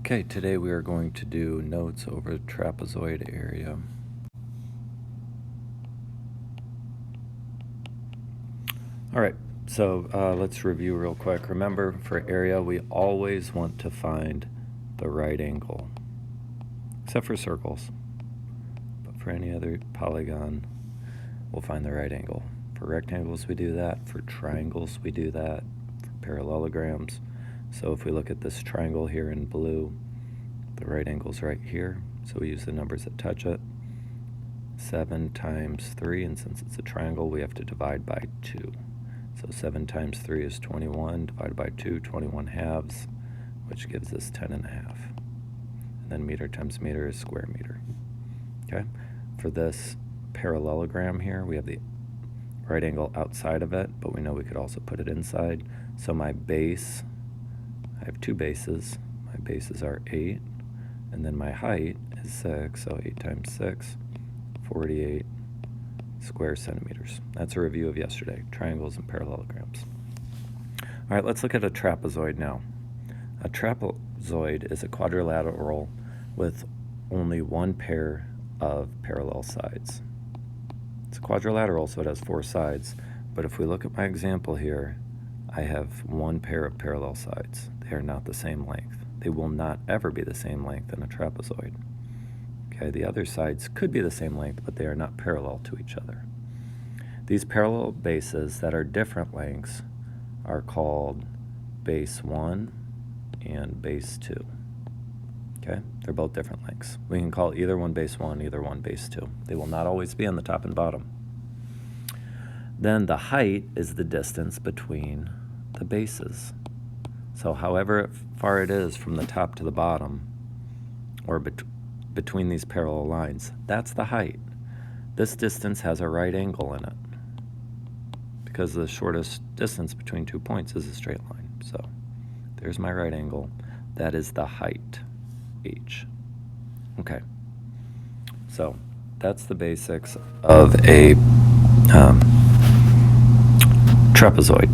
Okay, today we are going to do notes over the trapezoid area. All right, so let's review real quick. Remember, for area, we always want to find the right angle, except for circles. But for any other polygon, we'll find the right angle. For rectangles, we do that. For triangles, we do that. For parallelograms. So if we look at this triangle here in blue, the right angle's right here, so we use the numbers that touch it. 7 times 3, and since it's a triangle, we have to divide by 2. So 7 times 3 is 21, divided by 2, 21 halves, which gives us 10 and a half. And then meter times meter is square meter. Okay? For this parallelogram here, we have the right angle outside of it, but we know we could also put it inside. So my base, I have 2 bases. My bases are 8, and then my height is 6, so 8 times 6, 48 square centimeters. That's a review of yesterday, triangles and parallelograms. All right, let's look at a trapezoid now. A trapezoid is a quadrilateral with only one pair of parallel sides. It's a quadrilateral, so it has 4 sides, but if we look at my example here, I have one pair of parallel sides. They are not the same length. They will not ever be the same length in a trapezoid. Okay, the other sides could be the same length, but they are not parallel to each other. These parallel bases that are different lengths are called base 1 and base 2. Okay, they're both different lengths. We can call either one base 1, either one base 2. They will not always be on the top and bottom. Then the height is the distance between the bases. So however far it is from the top to the bottom, or between these parallel lines, that's the height. This distance has a right angle in it, because the shortest distance between 2 points is a straight line. So there's my right angle. That is the height, h. Okay, so that's the basics of a trapezoid.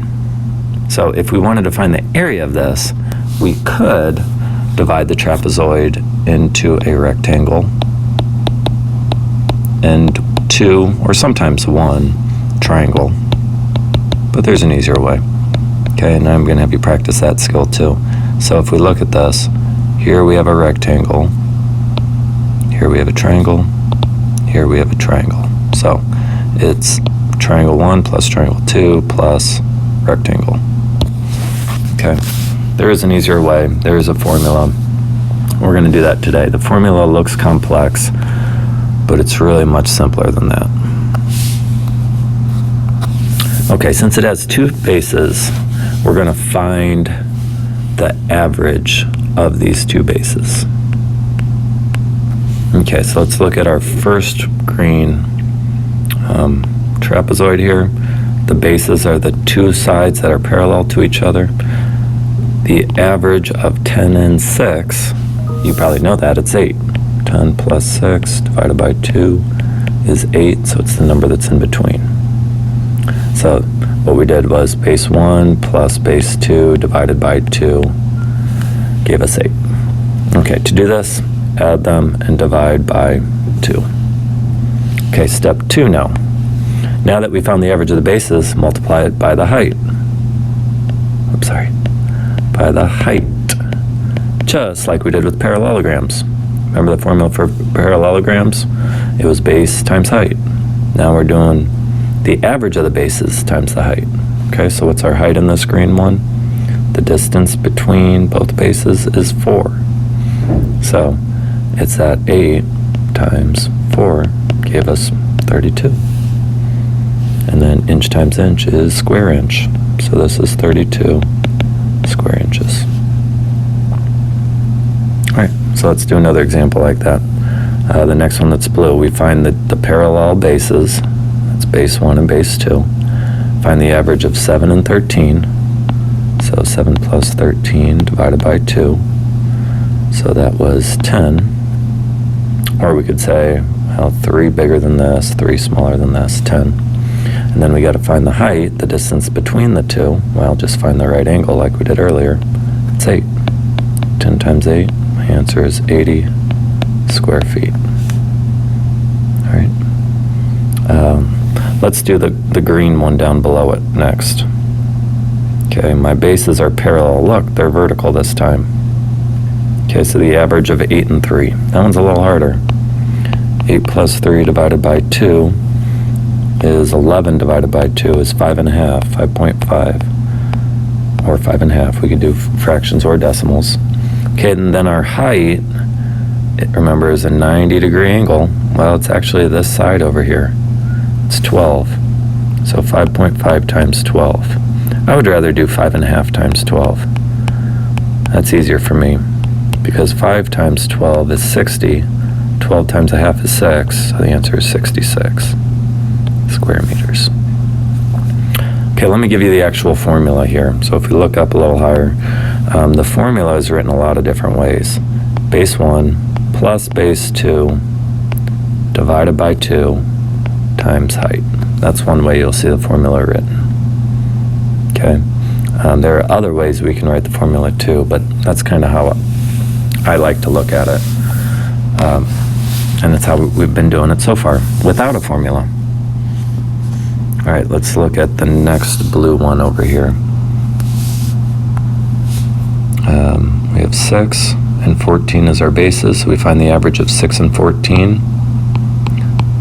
So if we wanted to find the area of this, we could divide the trapezoid into a rectangle and 2, or sometimes 1, triangle. But there's an easier way. Okay, and I'm going to have you practice that skill too. So if we look at this, here we have a rectangle, here we have a triangle, here we have a triangle. So it's triangle 1 plus triangle 2 plus rectangle. Okay, there is an easier way. There is a formula. We're going to do that today. The formula looks complex, but it's really much simpler than that. Okay, since it has 2 bases, we're going to find the average of these 2 bases. Okay, so let's look at our first green trapezoid here. The bases are the 2 sides that are parallel to each other. The average of 10 and 6, you probably know that, it's 8. 10 plus 6 divided by 2 is 8, so it's the number that's in between. So what we did was base 1 plus base 2 divided by 2 gave us 8. Okay, to do this, add them and divide by 2. Okay, step 2 now. Now that we found the average of the bases, multiply it by the height. Oops, sorry. By the height, just like we did with parallelograms. Remember the formula for parallelograms? It was base times height. Now we're doing the average of the bases times the height. Okay, so what's our height in this green one? The distance between both bases is 4. So it's that 8 times 4 gave us 32. And then inch times inch is square inch. So this is 32 square inches. All right, so let's do another example like that. The next one that's blue, we find the parallel bases. That's base 1 and base 2. Find the average of 7 and 13. So 7 plus 13 divided by 2. So that was 10. Or we could say, well, 3 bigger than this, 3 smaller than this, 10. And then we got to find the height, the distance between the 2. Well, just find the right angle like we did earlier. It's 8. 10 times 8 My answer is 80 square feet. All right. Let's do the green one down below it next. Okay, my bases are parallel. Look, they're vertical this time. Okay, so the average of 8 and 3. That one's a little harder. 8 plus 3 divided by 2 is 11 divided by 2 is 5.5, 5.5, or 5.5. We can do fractions or decimals. Okay, and then our height, remember, is a 90-degree angle. Well, it's actually this side over here. It's 12. So 5.5 times 12. I would rather do 5.5 times 12. That's easier for me, because 5 times 12 is 60. 12 times a half is 6, so the answer is 66 square meters. Okay, let me give you the actual formula here. So if we look up a little higher, the formula is written a lot of different ways. Base 1 plus base 2 divided by 2 times height. That's one way you'll see the formula written. Okay, there are other ways we can write the formula too, but that's kind of how I like to look at it. And that's how we've been doing it so far, without a formula. All right, let's look at the next blue one over here. We have 6 and 14 as our bases, so we find the average of 6 and 14.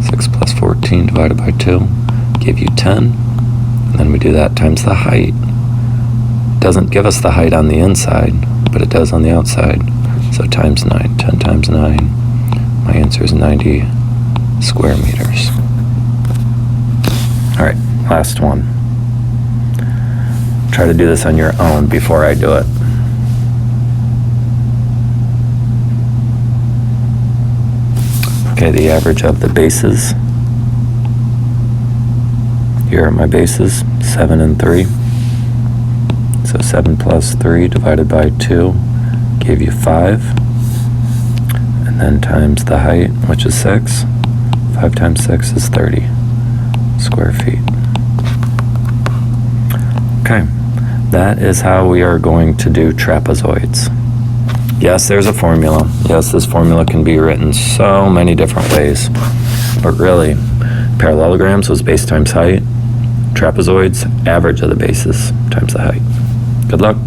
6 plus 14 divided by 2 give you 10. And then we do that times the height. It doesn't give us the height on the inside, but it does on the outside. So times 9, 10 times 9. My answer is 90 square meters. All right, last one. Try to do this on your own before I do it. Okay, the average of the bases. Here are my bases, 7 and 3. So 7 plus 3 divided by 2 gave you 5. And then times the height, which is 6. 5 times 6 is 30 square feet. Okay, that is how we are going to do trapezoids. Yes, there's a formula. Yes, this formula can be written so many different ways. But really, parallelograms was base times height. Trapezoids, average of the bases times the height. Good luck.